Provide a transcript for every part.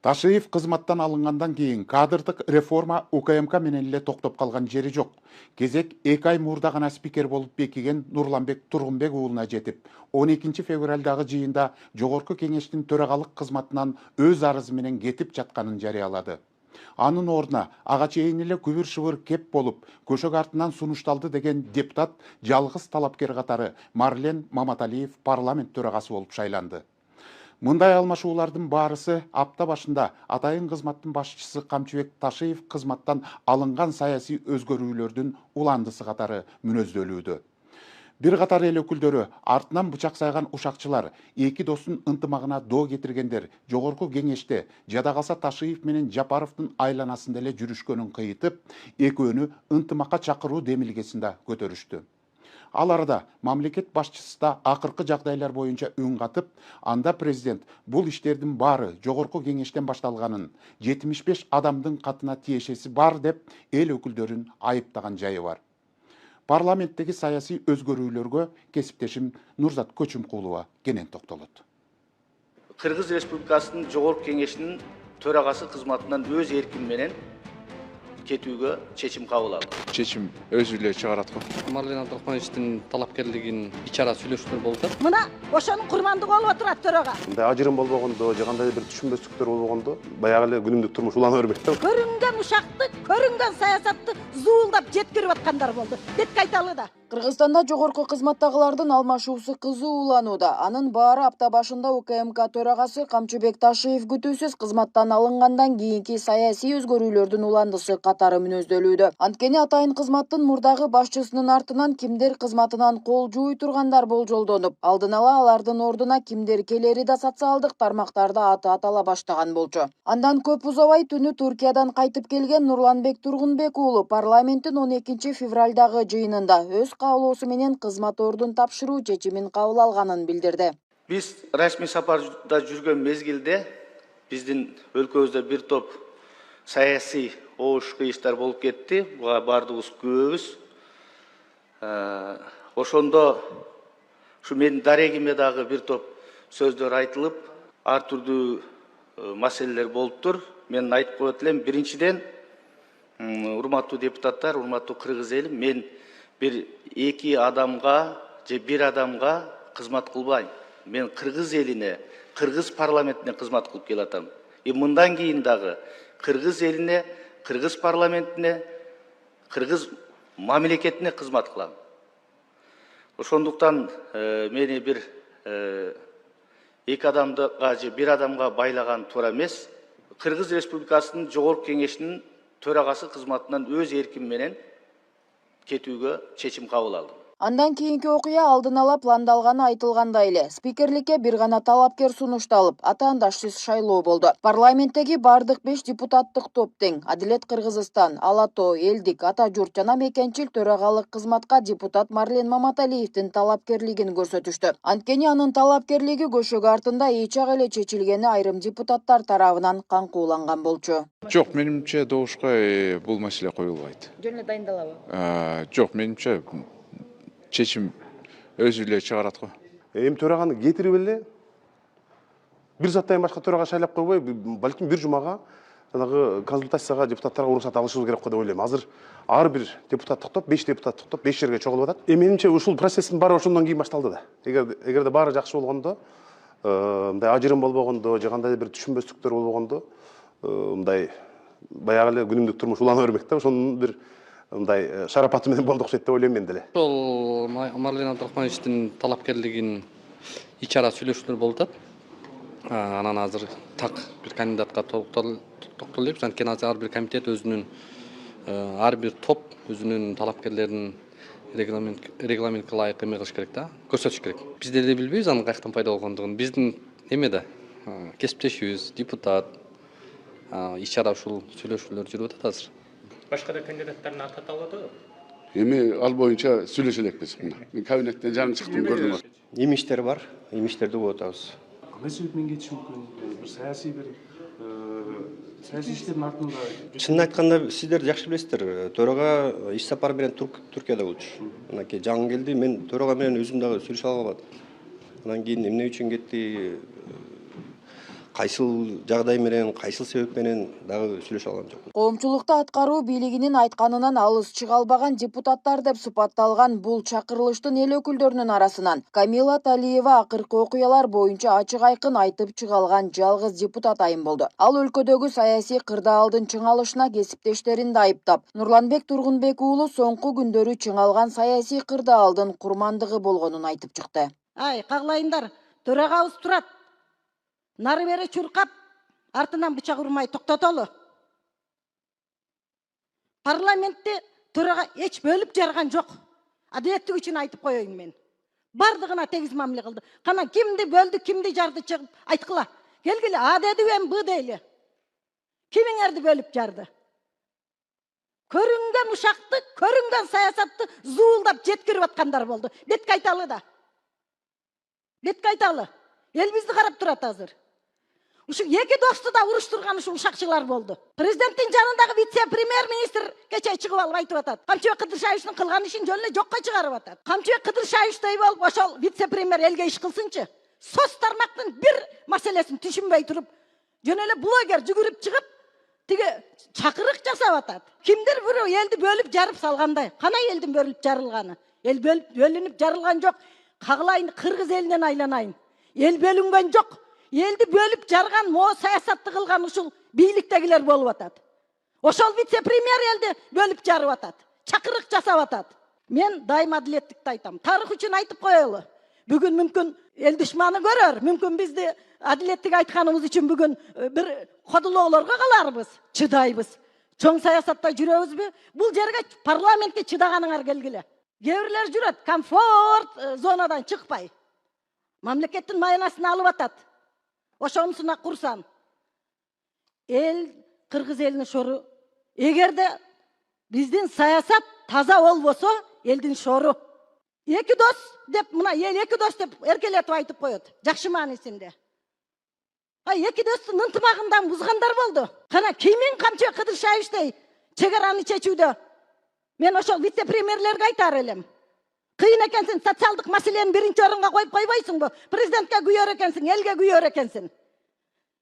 Ташиев кызматтан алынгандан кийин кадрдык реформа УКМК менен эле токтоп калган жери жок. Кезек 2 ай мурда гана спикер болуп бекиген Нурланбек Тургунбек уулуна жетип, 12 февралдагы жыйында жогорку кеңештин төрагалык кызматынан өз арызы менен кетип жатканын жарыялады. Анын ордуна ага чейин эле күбүр шыбыр кеп болуп, көшөк артынан сунушталды деген депутат жалгыз талапкер катары Марлен Маматалиев парламент төрагасы болуп шайланды. Мындай алмашуулардын баарысы апта башында атайын кызматтын башчысы Камчыбек Ташиев кызматтан алынган саясий өзгөрүүлөрдүн уландысы катары мүнөздөлүүдө. Бир катар эл өкүлдөрү артынан бычак сайган ушакчылар, эки достун ынтымагына доо кетиргендер жогорку кеңеште жада калса Ташиев менен Жапаровдун айланасында эле жүрүшкөнүн кыйытып, экөөнү ынтымакка чакыруу демилгесин да көтөрүштү. Ал арада мамлекет башчысы да акыркы жагдайлар боюнча үн катып, анда президент бул иштердин баары жогорку кеңештен башталганын, 75 адамдын катына тиешеси бар деп эл өкүлдөрүн айыптаган жайы бар. Парламенттеги саясий өзгөрүүлөргө кесиптешим Нурзат Көчүмкулова кенен токтолот. Кыргыз Республикасынын жогорку кеңешинин төрагасы кызматынан өз эркин менен кетүүгө чечим кабыл алды. Чечим өзү эле чыгарат го. Марлен Абдрахмановичтин талапкерлигин ичара сүйлөшүүлөр болду. Мына ошонун курмандыгы болуп отурат төрага. Мындай ажырым болбогондо, же кандай бир түшүнбөстүктөр болбогондо, баягы эле күнүмдүк турмуш улана бербейт да. Көрүнгөн ушакты, көрүнгөн саясатты зуулдап жеткирип аткандар болду. Бетке айталы да. Кыргызстанда жогорку кызматтагылардын алмашуусу кызуу уланууда. Анын баары апта башында УКМК төрагасы Камчыбек Ташиев күтүүсүз кызматтан алынгандан кийинки саясий өзгөрүүлөрдүн уландысы катары мүнөздөлүүдө. Анткени атайын кызматтын мурдагы башчысынын артынан кимдер кызматынан кол жууй тургандар болжолдонуп, алдын ала алардын ордуна кимдер келери да социалдык тармактарда аты атала баштаган болчу. Андан көп узабай түнү Туркиядан кайтып келген Нурланбек Тургунбек уулу парламенттин 12 февралдагы жыйынында өз каалоосу менен кызмат ордун тапшыруу чечимин кабыл алганын билдирди. Биз расмий сапарда жүргөн мезгилде биздин өлкөбүздө бир топ саясий оош кыйыштар болуп кетти. Буга бардыгыбыз күбөбүз. Ошондо ушу менин дарегиме дагы бир топ сөздөр айтылып, ар түрдүү маселелер болуптур. Мен айтып коет элем, биринчиден, урматтуу депутаттар, урматтуу кыргыз эли, мен бир эки адамга же бир адамга кызмат кылбайм. Мен кыргыз элине, кыргыз парламентине кызмат кылып келатам. Мындан кийин дагы кыргыз элине, кыргыз парламентине, кыргыз мамлекетине кызмат кылам. Ошондуктан мени бир эки адамга же бир адамга байлаган туура эмес. Кыргыз Республикасынын жогорку кеңешинин төрагасы кызматынан өз эрким менен кетүүгө чечим кабыл алдым. Андан кийинки окуя алдын ала пландалганы айтылгандай эле. Спикерликке бир гана талапкер сунушталып, атаандашсыз шайлоо болду. Парламенттеги бардык 5 депутаттык топ тең. Адилет Кыргызстан, Ала Тоо, Элдик, Ата Журт жана Мекенчил төрагалык кызматка депутат Марлен Маматалиевдин талапкерлигин көрсөтүштү. Анткени анын талапкерлиги көшөк артында эчак эле чечилгени айрым депутаттар тарабынан каңкууланган болчу. Жок, менимче добушка бул маселе коюлбайт. Жөн эле дайындалабы? Жок, менимче чечим өзү эле чыгарат го. Эми төраганы кетирип эле бир заттан башка төрага шайлап койбой, балким бир жумага жанагы консультацияга депутаттарга уруксат алышыбыз керек го деп ойлойм. Азыр ар бир депутаттык топ, 5 депутаттык топ 5 жерге чогулуп атат. Менимче ушул процесстин баары ошондон кийин башталды да. Эгерде баары жакшы болгондо, мындай ажырым болбогондо, же кандай бир түшүнбөстүктөр болбогондо, мындай баягы эле күнүмдүк турмуш улана бербек да. Ошонун бир мындай шарапаты менен болду окшойт деп ойлойм мен деле. Ошол Марлен Абдрахмановичтин талапкерлигин ичара сүйлөшүүлөр болуп атат. Анан азыр так бир кандидатка токтолуп, анткени азыр ар бир комитет өзүнүн, ар бир топ өзүнүн талапкерлерин регламентке ылайык эме кылыш керек да, көрсөтүш керек. Биздер да билбейбиз анын каяктан пайда болгондугун. Биздин эмеде кесиптешибиз, депутат, ичара ушул сүйлөшүүлөр жүрүп атат азыр. Башка да кандидаттардын аты аталды. Эми ал боюнча сүйлөшө элекпиз. Мен кабинеттен жаңы чыктым, көрдүм. Имиштер бар, имиштерди угуп атабыз. Кандай себептен кетиши мүмкүн? Бир саясий иштердин артында. Чынын айтканда сиздер жакшы билесиздер, төрага иш сапар менен Туркияда болчу. Анан жаңы келди, мен төрага менен өзүм дагы сүйлөшө албадым. Анан кийин эмне үчүн кетти, кайсыл жагдай менен, кайсыл себеп менен дагы сүйлөшө алган жокпуз. Коомчулукта аткаруу бийлигинин айтканынан алыс чыга албаган депутаттар деп сыпатталган бул чакырылыштын эл өкүлдөрүнүн арасынан Камила Талиева акыркы окуялар боюнча ачык айкын айтып чыга алган жалгыз депутат айым болду. Ал өлкөдөгү саясий кырдаалдын чыңалышына кесиптештерин да айыптап, Нурланбек Тургунбек уулу соңку күндөрү чыңалган саясий кырдаалдын курмандыгы болгонун айтып чыкты. Ай, каглайындар, төрагабыз турат. Нары бери чуркап, артынан бычак урмай токтотолу. Парламентте төрага эч бөлүп жарган жок. Адилеттик үчүн айтып коеюн мен. Бардыгына тегиз мамиле кылды. Кана кимди бөлдү, кимди жарды чыгып айткыла. Келгиле, А деди эми Б дейли. Кимиңерди бөлүп жарды? Көрүнгөн ушакты, көрүнгөн саясатты зуулдап жеткирип аткандар болду. Бетке айталы да. Бетке айталы. Эл бизди карап турат азыр. Ушу эки досту да уруштурган ушу ушакчылар болду. Президенттин жанындагы вице-премьер-министр кече чыгып алып айтып атат. Камчыбек Кыдыршаевичтин кылган ишин жөн эле жокко чыгарып атат. Камчыбек Кыдыршаевичтей болуп ошол вице-премьер элге иш кылсынчы. Соц тармактын бир маселесин түшүнбөй туруп, жөн эле блогер жүгүрүп чыгып, тиги чакырык жасап атат. Кимдир бирөө элди бөлүп жарып салгандай. Кана элдин бөлүп жарылганы? Эл бөлүнүп жарылган жок. Каглайын Кыргыз элинен айланайын. Эл бөлүнгөн жок. Элди бөлүп жарган, мо саясатты кылган ушул бийликтегилер болуп атат. Ошол вице-премьер элди бөлүп жарып атат. Чакырык жасап атат. Мен дайым адилеттикти айтам. Тарых үчүн айтып коелу. Бүгүн мүмкүн эл душманы көрөр, мүмкүн бизди адилеттик айтканыбыз үчүн бүгүн бир кодулоолорго каларбыз, чыдайбыз. Чоң саясатта жүрөбүзбү? Бул жерге парламентке чыдаганыңар келгиле. Кээ бирлер жүрөт, комфорт зонадан чыкпай. Мамлекеттин майнасын алып атат. Ошонусуна курсан. Эл, Кыргыз элинин шору. Эгерде биздин саясат таза болбосо, элдин шору. Эки дос деп, мына эл эки дос деп эркелетип айтып коет. Жакшы маанисинде. Эки достун ынтымагындан бузгандар болду. Кана кимин Камчыбек Кыдыршаевичтей чегараны чечүүдө мен ошол вице-премьерлерге айтар элем. Кыйын экенсиң, социалдык маселени биринчи орунга коюп койбойсуңбу? Президентке күйөр экенсиң, элге күйөр экенсиң.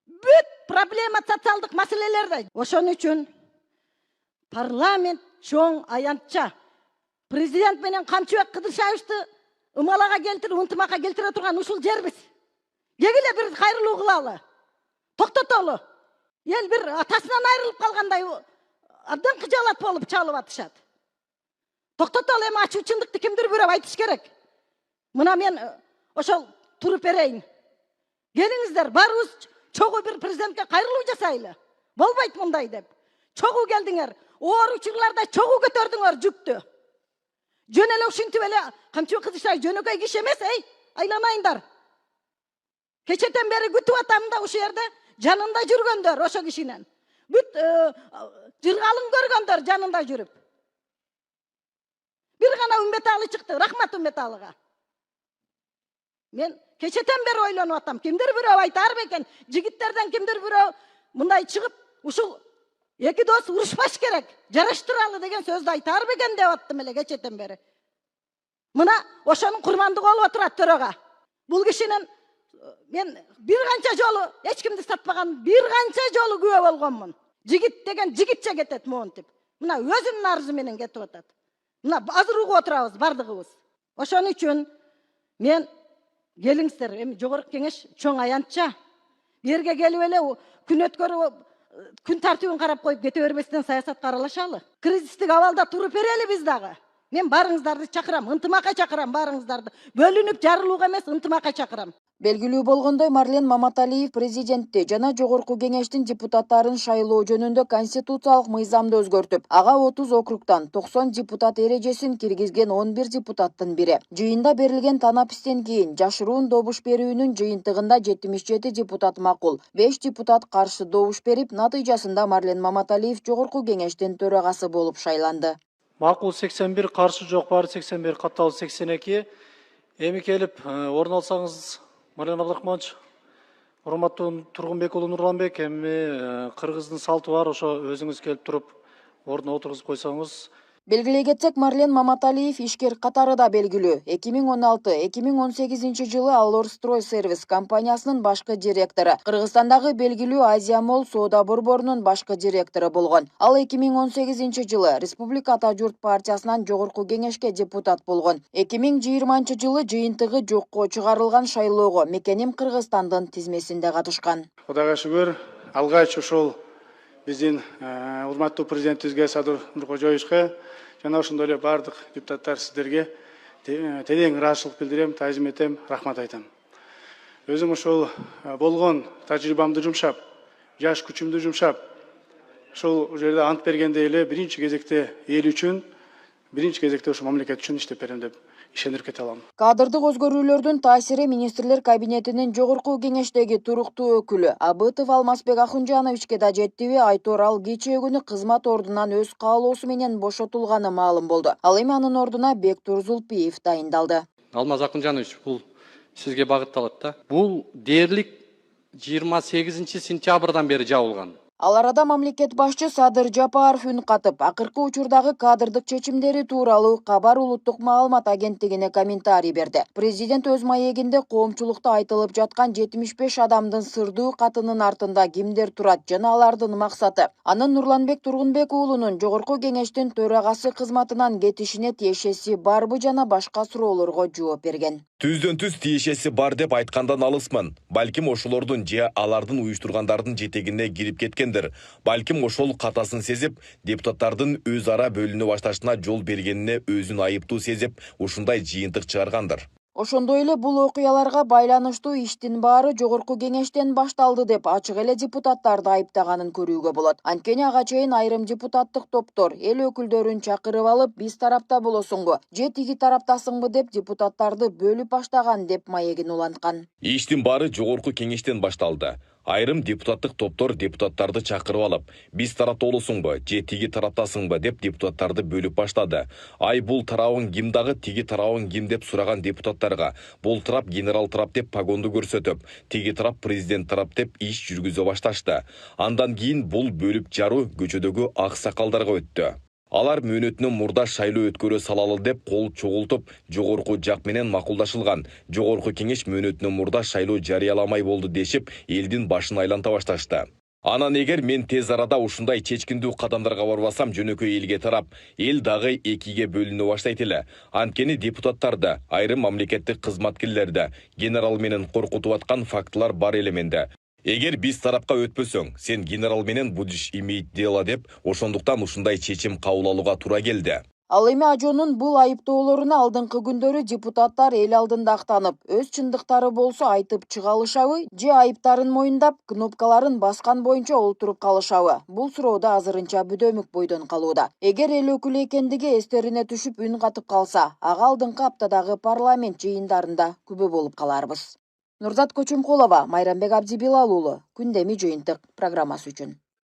Бүт проблема социалдык маселелерде. Ошон үчүн парламент чоң аянтча президент менен Камчыбек Кыдыршаевичти ымалага келтирип, ынтымакка келтире турган ушул жербиз. Кегиле бир кайрылуу кылалы. Токтотолу. Эл бир атасынан айрылып калгандай абдан кыжалат болуп чалып атышат. Токтотолу, эми ачуу чындыкты кимдир бирөө айтыш керек. Мына мен ошол туруп берейин. Келиңиздер, барыбыз чогуу бир президентке кайрылуу жасайлы. Болбойт мындай деп. Чогуу келдиңер. Оор учурларда чогуу көтөрдүңөр жүктү. Жөн эле ушинтип эле Камчыбек Кыдыршаевич жөнөкөй киши эмес, айланайындар. Кечетен бери күтүп атам да ушул жерде жанында жүргөндөр ошо кишинен. Бүт жыргалын көргөндөр жанында жүрүп. Бир гана Үмбеталы чыкты, рахмат Үмбеталыга. Мен кечетен бери ойлонуп атам, кимдир бирөө айтар бекен, жигиттерден кимдир бирөө мындай чыгып, ушул эки дос урушпаш керек, жараштыралы деген сөздү айтар бекен деп аттым эле кечетен бери. Мына ошонун курмандыгы болуп отурат төрага. Бул кишинин мен бир канча жолу эч кимди сатпаган, бир канча жолу күбө болгонмун. Жигит деген жигитче кетет монтип. Мына өзүнүн арызы менен кетип атат. Мына азыр угуп отурабыз бардыгыбыз. Ошон үчүн мен келиңиздер, эми жогорку кеңеш чоң аянтча жерге келип эле күн өткөрүп, күн тартибин карап коюп кете бербестен саясатка аралашалы. Кризистик абалда туруп берели биз дагы. Мен барыңыздарды чакырам, ынтымакка чакырам барыңыздарды. Бөлүнүп жарылууга эмес, ынтымакка чакырам. Белгилүү болгондой, Марлен Маматалиев президентти жана жогорку кеңештин депутаттарын шайлоо жөнүндө конституциялык мыйзамды өзгөртүп, ага 30 округтан 90 депутат эрежесин киргизген 11 депутаттын бири. Жыйында берилген танапистен кийин жашыруун добуш берүүнүн жыйынтыгында 77 депутат макул, 5 депутат каршы добуш берип, натыйжасында Марлен Маматалиев жогорку кеңештин төрагасы болуп шайланды. Макул 81, каршы жок бары 81, катталуу 82. Эми келип орун алсаңыз, Марлен Абдрахманович, урматтуу Тургунбек уулу Нурланбек, эми Кыргыздын салты бар, ошо өзүңүз келип туруп ордуна отургузуп койсоңуз. Белгилей кетсек, Марлен Маматалиев ишкер катары да белгилүү. 2016-2018 жылы Алорстрой сервис компаниясынын башкы директору, Кыргызстандагы белгилүү Азия Мол соода борборунун башкы директору болгон. Ал 2018 жылы Республика Ата Журт партиясынан жогорку кеңешке депутат болгон. 2020 жылы жыйынтыгы жокко чыгарылган шайлоого мекеним Кыргызстандын тизмесинде катышкан. Кудайга шүгүр, алгач ушул биздин урматтуу президентибизге Садыр Нуркожоевичке жана ошондой эле бардык депутаттар сиздерге терең ыраазычылык билдирем, таазим этем, рахмат айтам. Өзүм ошол болгон тажрыйбамды жумшап, жаш күчүмдү жумшап, ошол жерде ант бергенде эле биринчи кезекте эл үчүн, биринчи кезекте ошо мамлекет үчүн иштеп берем деп ишенип кете алам. Кадрдык өзгөрүүлөрдүн таасири министрлер кабинетинин жогорку кеңештеги туруктуу өкүлү Абытов Алмазбек Ахунжановичке да жеттиби? Айтор ал кечээ күнү кызмат ордунан өз каалоосу менен бошотулганы маалым болду. Ал эми анын ордуна Бектур Зулпиев дайындалды. Алмаз Акунжанович, бул сизге багытталат да. Бул дээрлик 28 сентябрдан бери жабылган. Ал арада мамлекет башчы Садыр Жапаров үн катып, акыркы учурдагы кадрдык чечимдери тууралуу Кабар улуттук маалымат агенттигине комментарий берди. Президент өз маегинде коомчулукта айтылып жаткан 75 адамдын сырдуу катынын артында кимдер турат жана алардын максаты, анын Нурланбек Тургунбек уулунун жогорку кеңештин төрагасы кызматынан кетишине тиешеси барбы жана башка суроолорго жооп берген. Түздөн-түз тиешеси бар деп айткандан алысмын. Балким ошолордун же алардын уюштургандардын жетегине кирип кеткендир. Балким ошол катасын сезип, депутаттардын өз ара бөлүнө башташына жол бергенине өзүн айыптуу сезип, ушундай жыйынтык чыгаргандыр. Ошондой эле бул окуяларга байланыштуу иштин баары жогорку кеңештен башталды деп ачык эле депутаттарды айыптаганын көрүүгө болот. Анткени ага чейин айрым депутаттык топтор эл өкүлдөрүн чакырып алып, биз тарапта болосуңбу, же тиги тараптасыңбы деп депутаттарды бөлүп баштаган деп маегин уланткан. Иштин баары жогорку кеңештен башталды. Айрым депутаттык топтор депутаттарды чакырып алып, биз тарапта болосуңбу, же тиги тараптасыңбы деп депутаттарды бөлүп баштады. Ай бул тарабың ким дагы, тиги тарабың ким деп сураган депутаттарга бул тарап генерал тарап деп погонду көрсөтүп, тиги тарап президент тарап деп иш жүргүзө башташты. Андан кийин бул бөлүп жаруу көчөдөгү ак сакалдарга өттү. Алар мөөнөтүнөн мурда шайлоо өткөрө салалы деп кол чогултуп, жогорку жак менен макулдашылган. Жогорку кеңеш мөөнөтүнөн мурда шайлоо жарыяламай болду дешип, элдин башын айланта башташты. Анан эгер мен тез арада ушундай чечкиндүү кадамдарга барбасам, жөнөкөй элге тарап, эл дагы экиге бөлүнө баштайт эле. Анткени депутаттарды, айрым мамлекеттик кызматкерлерди генерал менен коркутуп аткан фактылар бар эле менде. Эгер биз тарапка өтпөсөң, сен генерал менен будешь иметь дело деп, ошондуктан ушундай чечим кабыл алууга туура келди. Ал эми Ажонун бул айыптоолоруна алдыңкы күндөрү депутаттар эл алдында актанып, өз чындыктары болсо айтып чыга алышабы, же айыптарын моюндап, кнопкаларын баскан боюнча олтуруп калышабы? Бул суроода азырынча бүдөмүк бойдон калууда. Эгер эл өкүлү экендиги эстерине түшүп үн катып калса, ага алдыңкы аптадагы парламент жыйындарында күбө болуп каларбыз. Нурзат Көчөмкулова, Майрамбек Абдибилал уулу, Күндеми жыйынтык программасы үчүн.